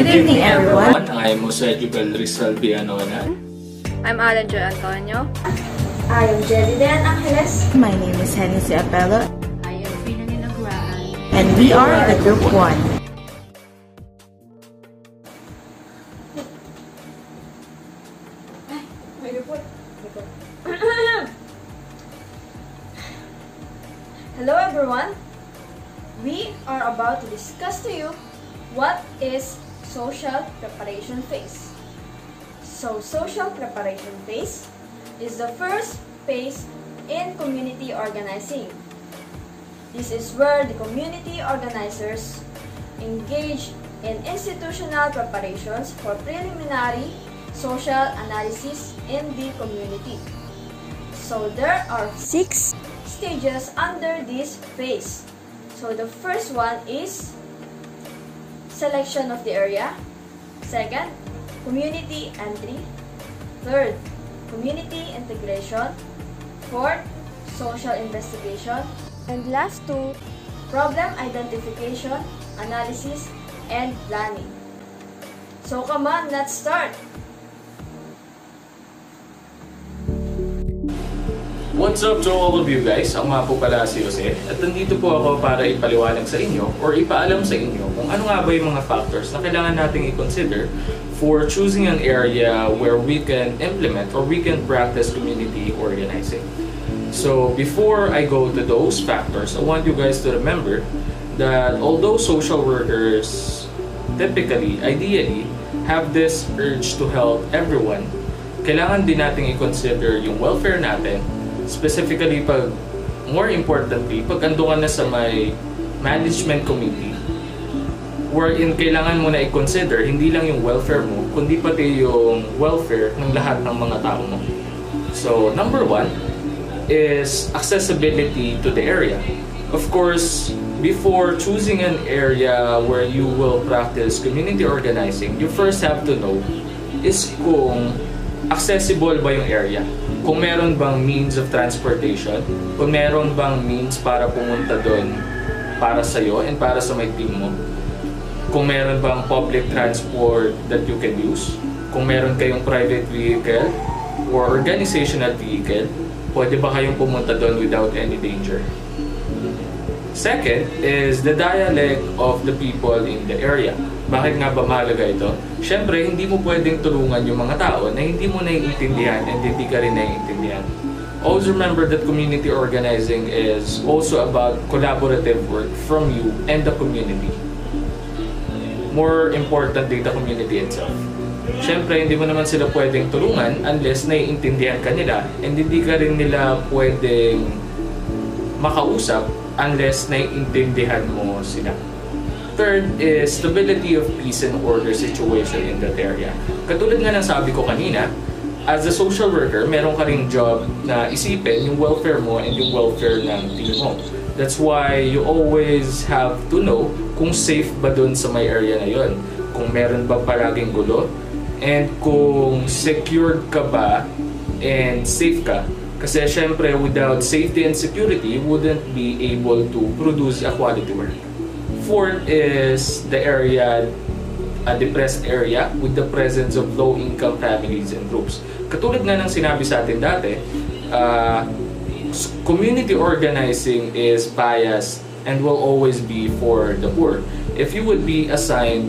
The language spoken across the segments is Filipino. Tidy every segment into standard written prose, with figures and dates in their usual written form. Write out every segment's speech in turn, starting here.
Good evening, everyone. I'm Jubell Anonat. I'm Ahhlen Joy Antonio. I am Jedi. My name is Hennessy Apelo. I am Frinalyn Agraan. And we are the Group 1. Hello everyone. We are about to discuss to you what is social preparation phase. So social preparation phase is the first phase in community organizing. This is where the community organizers engage in institutional preparations for preliminary social analysis in the community. So there are 6 stages under this phase. So the first one is selection of the area. Second, community entry. Third, community integration. Fourth, social investigation. And last 2, problem identification, analysis, and planning. So come on, let's start! What's up to all of you guys? Ako nga po pala si Jose at nandito po ako para ipaliwanag sa inyo or ipaalam sa inyo kung ano nga ba yung mga factors na kailangan nating i-consider for choosing an area where we can implement or we can practice community organizing. So before I go to those factors, I want you guys to remember that although social workers typically, ideally, have this urge to help everyone, kailangan din nating i-consider yung welfare natin. Specifically, more importantly, pag andungan na sa may management committee, wherein kailangan mo na i-consider hindi lang yung welfare mo, kundi pati yung welfare ng lahat ng mga tao mo. So, number 1 is accessibility to the area. Of course, before choosing an area where you will practice community organizing, you first have to know is kung accessible ba yung area. Kung meron bang means of transportation, kung meron bang means para pumunta doon para sa'yo and para sa may team mo, kung meron bang public transport that you can use, kung meron kayong private vehicle or organizational vehicle, pwede ba kayong pumunta doon without any danger? Second is the dialect of the people in the area. Bakit nga ba mahalaga ito? Siyempre, hindi mo pwedeng tulungan yung mga tao na hindi mo naiintindihan and hindi ka rin naiintindihan. Always remember that community organizing is also about collaborative work from you and the community. More importantly, the community itself. Siyempre, hindi mo naman sila pwedeng tulungan unless naiintindihan ka nila and hindi ka rin nila pwedeng makausap unless naiintindihan mo sila. Third is stability of peace and order situation in that area. Katulad nga ng sabi ko kanina, as a social worker, meron ka ring job na isipin yung welfare mo and yung welfare ng team mo. That's why you always have to know kung safe ba dun sa may area na yon, kung meron ba palaging gulo, and kung secured ka ba and safe ka. Kasi syempre, without safety and security, you wouldn't be able to produce a quality work. Fourth is the area, a depressed area with the presence of low-income families and groups. Katulad nga ng sinabi sa atin dati, community organizing is biased and will always be for the poor. If you would be assigned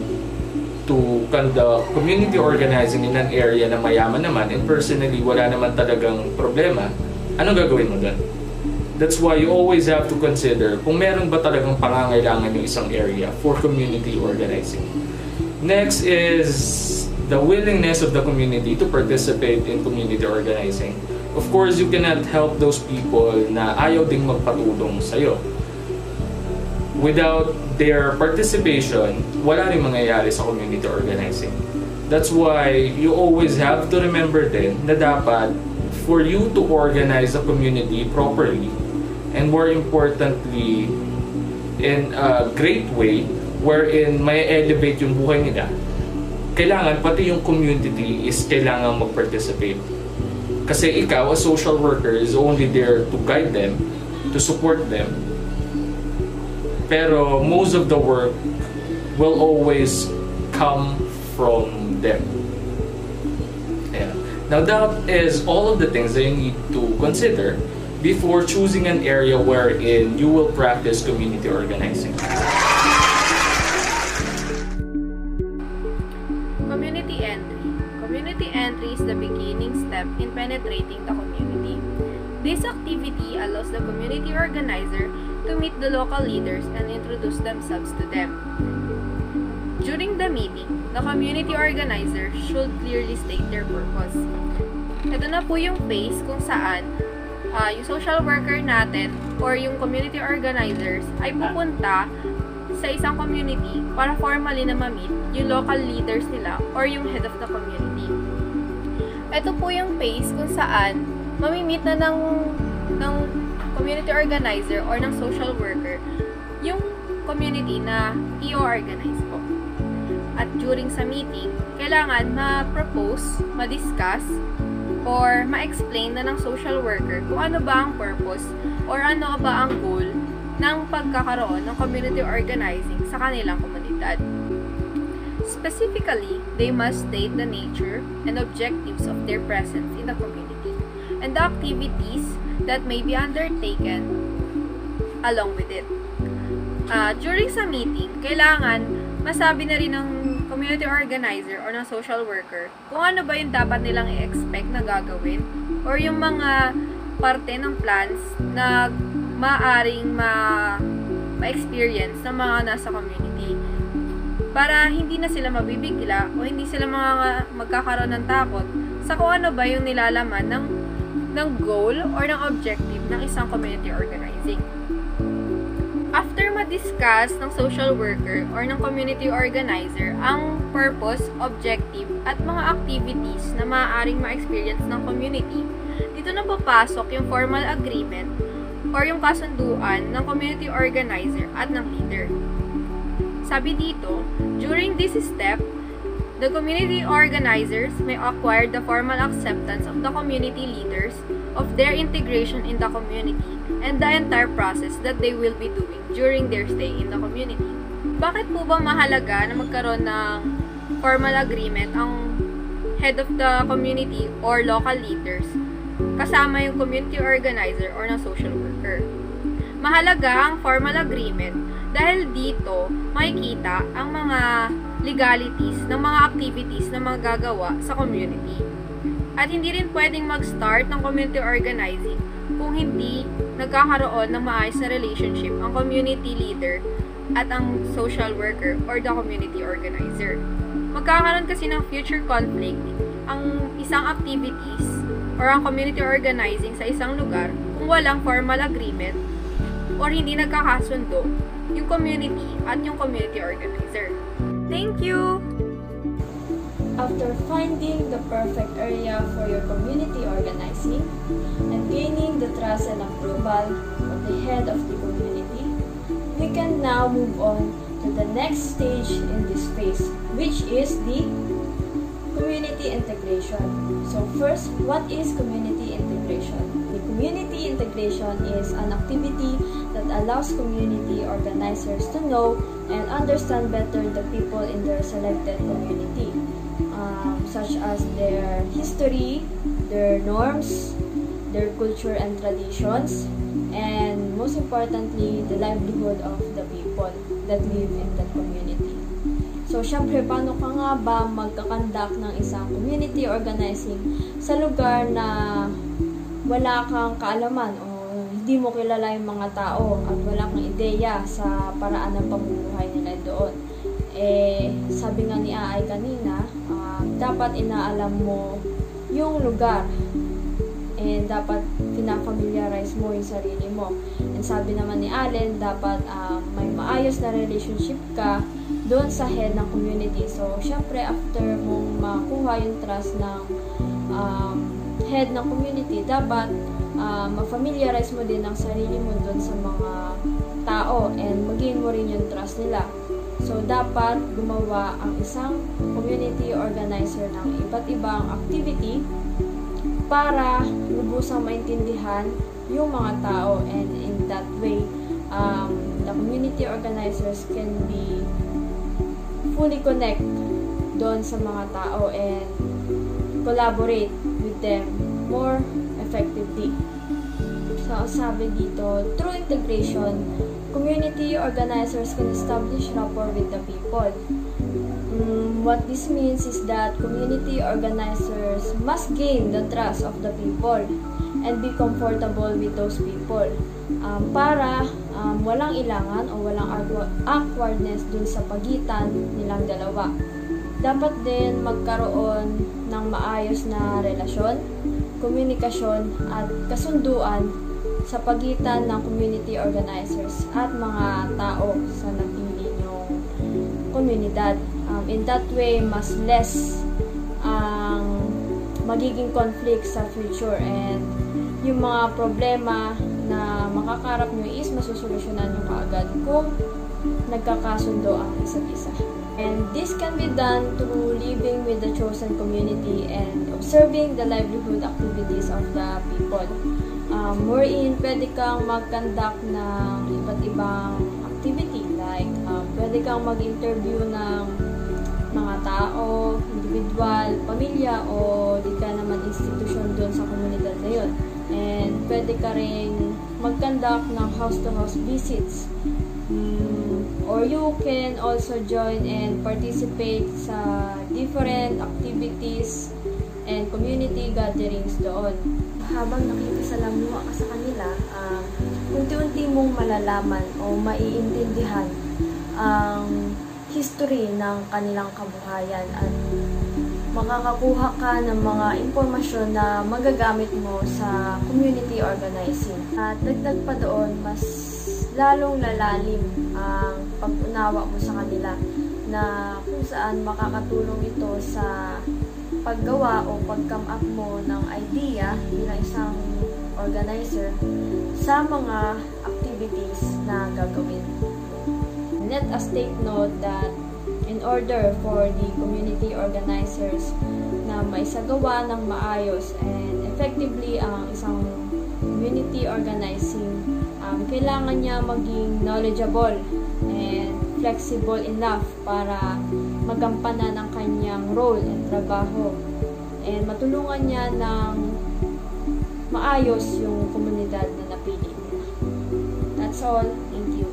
to conduct community organizing in an area na mayaman naman and personally wala naman talagang problema, anong gagawin mo doon? That's why you always have to consider kung meron ba talagang pangangailangan yung isang area for community organizing. Next is the willingness of the community to participate in community organizing. Of course, you cannot help those people na ayaw ding magpatulong sa'yo. Without their participation, wala rin mangyayari sa community organizing. That's why you always have to remember din na dapat for you to organize a community properly and more importantly in a great way wherein may elevate yung buhay nila, kailangan pati yung community is kailangan mag-participate. Kasi ikaw, a social worker, is only there to guide them, to support them, pero most of the work will always come from them. Yeah. Now that is all of the things that you need to consider before choosing an area wherein you will practice community organizing. Community entry. Community entry is the beginning step in penetrating the community. This activity allows the community organizer to meet the local leaders and introduce themselves to them. During the meeting, the community organizer should clearly state their purpose. Ito na po yung phase kung saan yung social worker natin or yung community organizers ay pupunta sa isang community para formally na ma-meet yung local leaders nila or yung head of the community. Ito po yung phase kung saan mamimit na ng community organizer or ng social worker yung community na i-organize po. At during sa meeting, kailangan ma-propose, ma-discuss, or ma-explain na ng social worker kung ano ba ang purpose or ano ba ang goal ng pagkakaroon ng community organizing sa kanilang komunidad. Specifically, they must state the nature and objectives of their presence in the community and the activities that may be undertaken along with it. During sa meeting, kailangan masabi na rin ng community organizer or ng social worker kung ano ba yung dapat nilang i-expect na gagawin or yung mga parte ng plans na maaring ma-experience ng mga nasa community para hindi na sila mabibigla o hindi sila magkakaroon ng takot sa kung ano ba yung nilalaman ng goal or ng objective ng isang community organizing. After ma-discuss ng social worker or ng community organizer ang purpose, objective, at mga activities na maaaring ma-experience ng community, dito na papasok yung formal agreement or yung kasunduan ng community organizer at ng leader. Sabi dito, during this step, the community organizers may acquire the formal acceptance of the community leaders of their integration in the community and the entire process that they will be doing during their stay in the community. Bakit po ba mahalaga na magkaroon ng formal agreement ang head of the community or local leaders kasama yung community organizer or ng social worker? Mahalaga ang formal agreement dahil dito makikita ang mga legalities ng mga activities na magagawa sa community. At hindi rin pwedeng mag-start ng community organizing kung hindi nagkakaroon ng maayos na relationship ang community leader at ang social worker or the community organizer. Magkakaroon kasi ng future conflict ang isang activities or ang community organizing sa isang lugar kung walang formal agreement or hindi nagkakasundo yung community at yung community organizer. Thank you! After finding the perfect area for your community organizing and gaining the trust and approval of the head of the community, we can now move on to the next stage in this phase, which is the community integration. So first, what is community integration? The community integration is an activity that allows community organizers to know and understand better the people in their selected community. Such as their history, their norms, their culture and traditions, and most importantly, the livelihood of the people that live in that community. So, syempre, paano ka nga ba magkakandak ng isang community organizing sa lugar na wala kang kaalaman o hindi mo kilala yung mga tao at wala kang ideya sa paraan ng pamumuhay nila doon? Sabi nga ni Aay kanina, dapat inaalam mo yung lugar and dapat pinafamiliarize mo yung sarili mo. And sabi naman ni Ahhlen, dapat may maayos na relationship ka doon sa head ng community. So, syempre, after mong makuha yung trust ng head ng community, dapat ma-familiarize mo din ang sarili mo doon sa mga tao and mag-gain mo rin yung trust nila. So, dapat gumawa ang isang community organizer ng iba't ibang activity para lubusang maintindihan yung mga tao, and in that way, the community organizers can be fully connect doon sa mga tao and collaborate with them more effectively. So, sabi dito, through integration, community organizers can establish rapport with the people. What this means is that community organizers must gain the trust of the people and be comfortable with those people para walang ilangan o walang awkwardness dun sa pagitan nilang dalawa. Dapat din magkaroon ng maayos na relasyon, komunikasyon at kasunduan sa pagitan ng community organizers at mga tao sa napili niyong komunidad. In that way, mas less ang magiging conflict sa future and yung mga problema na makakarap nyo is masusolusyonan nyo kaagad kung nagkakasundo ang isa't isa. And this can be done through living with the chosen community and observing the livelihood activities of the people. Wherein, pwede kang mag-conduct ng iba't ibang activity like pwede kang mag-interview ng mga tao, individual, pamilya o di ka naman institusyon doon sa komunidad na yun. And pwede ka rin mag-conduct ng house-to-house visits. Or you can also join and participate sa different activities and community gatherings doon. Habang nakikisalamuha ka sa kanila, unti-unti mong malalaman o maiintindihan ang history ng kanilang kabuhayan at makakakuha ka ng mga impormasyon na magagamit mo sa community organizing. At dagdag pa doon, mas lalong lalalim ang pag-unawa mo sa kanila na kung saan makakatulong ito sa paggawa o pag-come up mo ng idea bilang isang organizer sa mga activities na gagawin. Let us take note that in order for the community organizers na maisagawa ng maayos and effectively ang isang community organizing, kailangan niya maging knowledgeable and flexible enough para magampanan ang kanyang role and trabaho and matulungan niya ng maayos yung komunidad na napili niya. That's all. Thank you.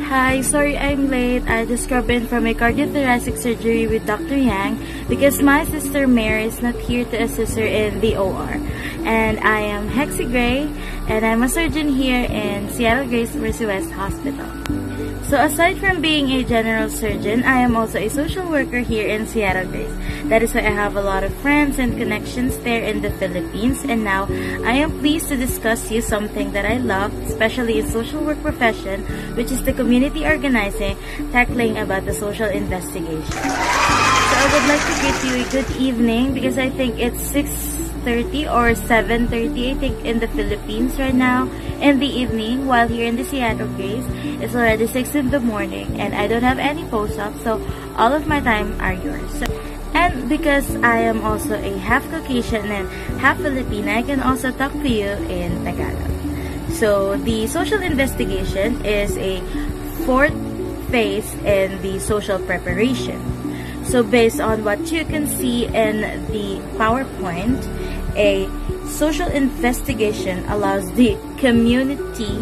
Hi, sorry I'm late. I just got in from a cardiothoracic surgery with Dr. Yang because my sister Mary is not here to assist her in the OR. And I am Hexy Gray, and I'm a surgeon here in Seattle Grace Mercy West Hospital. So aside from being a general surgeon, I am also a social worker here in Seattle Grace. That is why I have a lot of friends and connections there in the Philippines, and now I am pleased to discuss you something that I love, especially in social work profession, which is the community organizing, tackling about the social investigation. So I would like to give you a good evening because I think it's 6:30 or 7:30 I think in the Philippines right now in the evening, while here in the Seattle Grace it's already 6 in the morning and I don't have any post-op, so all of my time are yours. And because I am also a half Caucasian and half Filipina, I can also talk to you in Tagalog. So the social investigation is a fourth phase in the social preparation. So based on what you can see in the PowerPoint, a social investigation allows the community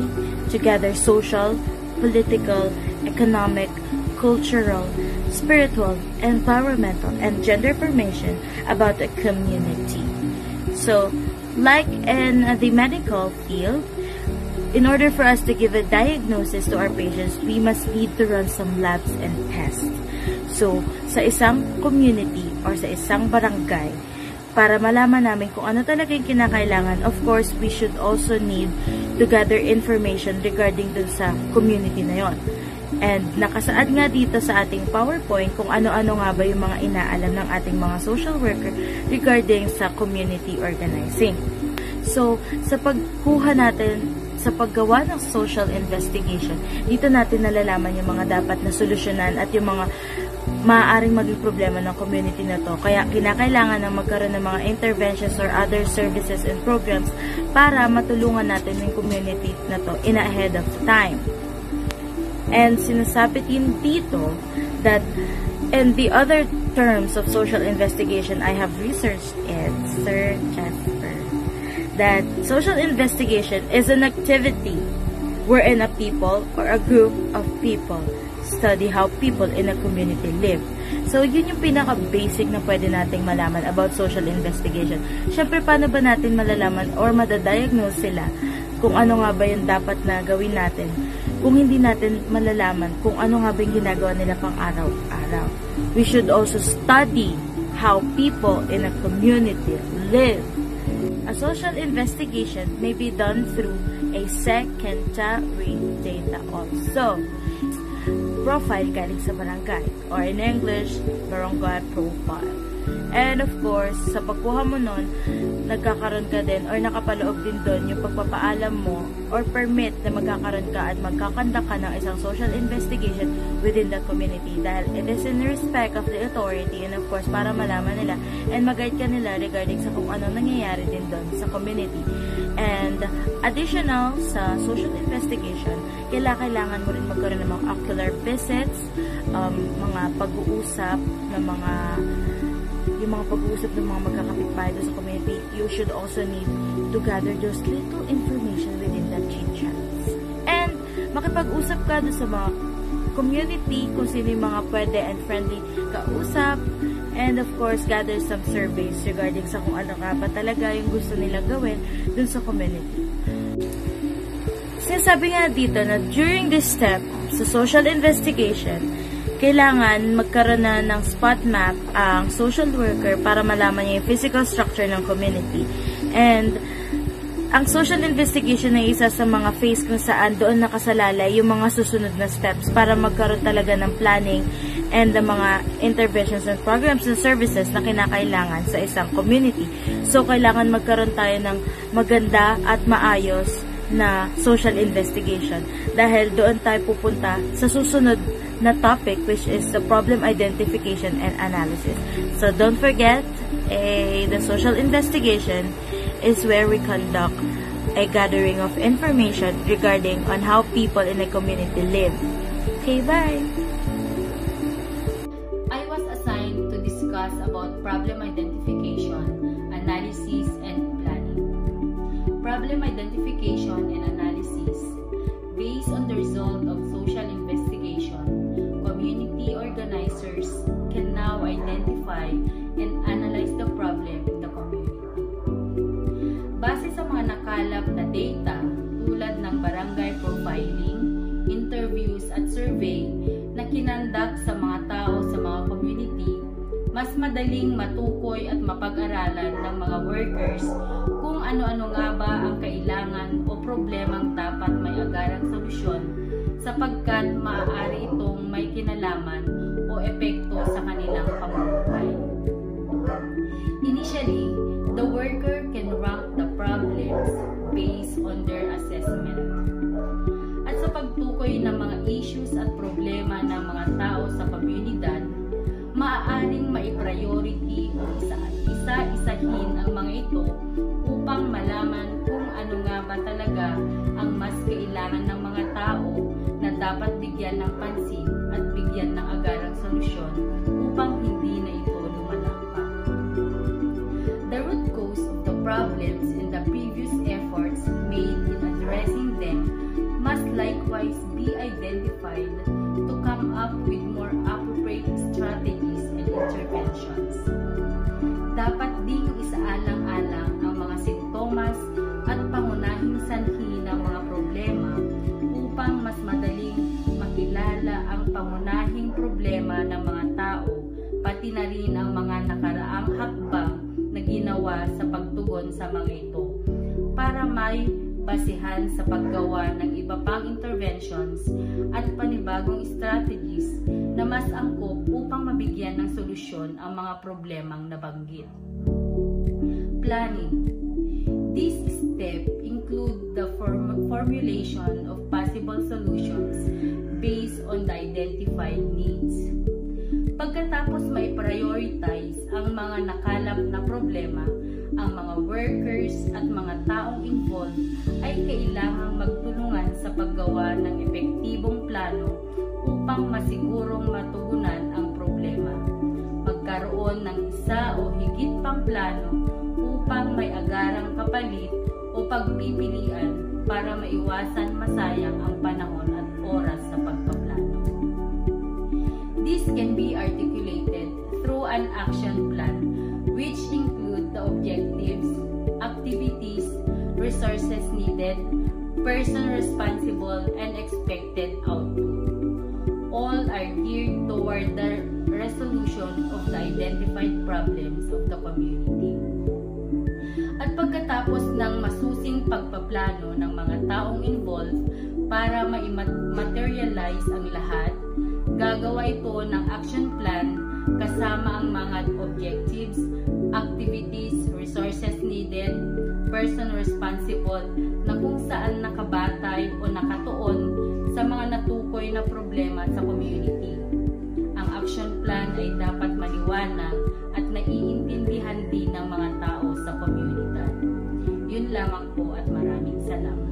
to gather social, political, economic, cultural, spiritual, environmental, and gender information about the community. So, like in the medical field, in order for us to give a diagnosis to our patients, we must need to run some labs and tests. So, sa isang community or sa isang barangay, para malaman namin kung ano talaga yung kinakailangan, of course, we should also need to gather information regarding dun sa community na yon. And nakasaad nga dito sa ating PowerPoint kung ano-ano nga ba yung mga inaalam ng ating mga social worker regarding sa community organizing. So, sa pagkuha natin, sa paggawa ng social investigation, dito natin nalalaman yung mga dapat na solusyonan at yung mga maaaring maging problema ng community na to. Kaya kinakailangan na magkaroon ng mga interventions or other services and programs para matulungan natin yung community na to in ahead of time. And sinasabi din dito that in the other terms of social investigation I have researched it, Sir Jasper, that social investigation is an activity wherein a people or a group of people study how people in a community live. So, yun yung pinaka-basic na pwede nating malaman about social investigation. Siyempre, paano ba natin malalaman or madadiagnose sila kung ano nga ba yung dapat na gawin natin kung hindi natin malalaman kung ano nga ba yung ginagawa nila pang araw-araw. We should also study how people in a community live. A social investigation may be done through a secondary data also. Profile galing sa barangay, or in English, barangay profile. And of course, sa pagkuha mo nun, nagkakaroon ka din or nakapaloob din doon yung pagpapaalam mo or permit na magkakaroon ka at magkakanda ka ng isang social investigation within the community dahil it is in respect of the authority and of course para malaman nila and mag-guide ka nila regarding sa kung ano nangyayari din doon sa community. And additional sa social investigation, kailangan mo rin magkaroon ng mga ocular visits, mga pag-uusap ng mga pag-uusap ng mga magkakapitbahay sa community. You should also need to gather those little information within that chit-chats. And makipag-usap ka doon sa mga community, kung sino yung mga pwede and friendly kausap. And of course, gather some surveys regarding sa kung ano nga ba talaga yung gusto nila gawin dun sa community. Sinasabi nga dito na during this step sa social investigation, kailangan magkaroon na ng spot map ang social worker para malaman niya yung physical structure ng community. And ang social investigation ay isa sa mga phase kung saan doon nakasalalay yung mga susunod na steps para magkaroon talaga ng planning and the mga interventions and programs and services na kinakailangan sa isang community. So, kailangan magkaroon tayo ng maganda at maayos na social investigation dahil doon tayo pupunta sa susunod na topic which is the problem identification and analysis. So don't forget, the social investigation is where we conduct a gathering of information regarding on how people in a community live. Okay, bye! I was assigned to discuss about problem identification, analysis, and planning. Problem identification and analysis. Based on the result of social investigation, community organizers can now identify and analyze the problem in the community. Base sa mga nakalap na data tulad ng barangay profiling, interviews at survey na kinandak sa mga tao sa mga community, mas madaling matukoy at mapag-aralan ng mga workers kung ano-ano nga ba ang kailangan o problemang dapat may agarang solusyon sapagkat maaari itong may kinalaman o epekto sa kanilang pamumuhay. Initially, the worker can rank the problems based on their assessment. At sa pagtukoy ng mga issues at problema ng mga tao sa komunidad, maaaring mai-priority o isa-isahin ang mga ito upang malaman kung ano nga ba talaga ang mas kailangan ng mga tao na dapat bigyan ng pansin at bigyan ng agarang solusyon upang hindi na ito lumalampak. The root cause of the problems and the previous efforts made in addressing them must likewise be identified to come up with more appropriate strategies and interventions. Dapat ding isaalang-alang ang mga sintomas at pangunahing sanhi ng mga problema upang mas madaling makilala ang pangunahing problema ng mga tao, pati na rin ang mga nakaraang hakbang na ginawa sa pagtugon sa mga ito para may basihan sa paggawa ng iba pang interventions at panibagong strategies na mas angkop upang mabigyan ng solusyon ang mga problemang nabanggit. Planning. This step include the formulation of possible solutions based on the identified needs. Pagkatapos may prioritize ang mga nakalap na problema ang mga workers at mga taong involved ay kailangang magtulungan sa paggawa ng epektibong plano upang masigurong matugunan ang problema. Magkaroon ng isa o higit pang plano upang may agarang kapalit o pagpipilian para maiwasan masayang ang panahon at oras sa pagpaplano. This can be articulated through an action plan which include the objectives, activities, resources needed, person responsible, and expected output. All are geared toward the resolution of the identified problems of the community. At pagkatapos ng masusing pagpaplano ng mga taong involved para ma-materialize ang lahat, gagawa ito ng action plan kasama ang mga objectives, activities, resources needed, person responsible na kung saan nakabatay o nakatuon sa mga natukoy na problema sa community. Ang action plan ay dapat maliwanag at naiintindihan din ng mga tao sa komunidad. Yun lamang po at maraming salamat.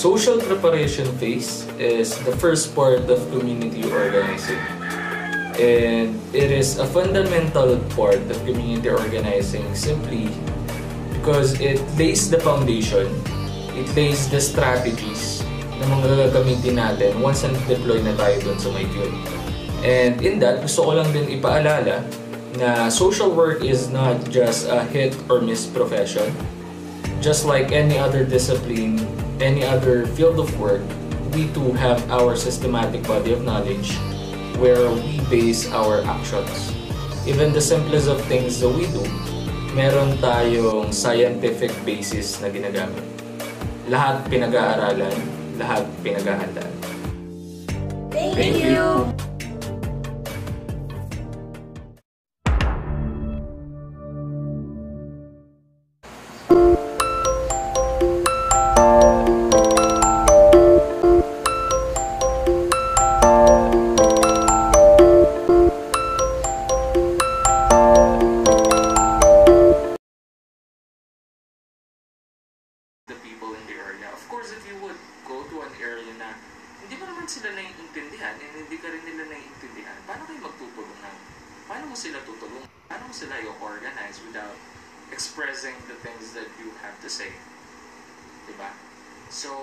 Social preparation phase is the first part of community organizing. And it is a fundamental part of community organizing simply because it lays the foundation, it lays the strategies na mga gagamitin natin once na-deploy na tayo dun sa may field. And in that, gusto ko lang din ipaalala na social work is not just a hit or miss profession. Just like any other discipline, any other field of work, we too have our systematic body of knowledge where we base our actions. Even the simplest of things that we do, meron tayong scientific basis na ginagamit. Lahat pinag-aaralan, lahat pinag-ahandaan. Thank you! hindi mo naman sila naiintindihan and hindi ka rin nila naiintindihan, paano kayo magtutulungan? Paano mo sila tutulungan? Paano mo sila i-organize without expressing the things that you have to say? Diba? So,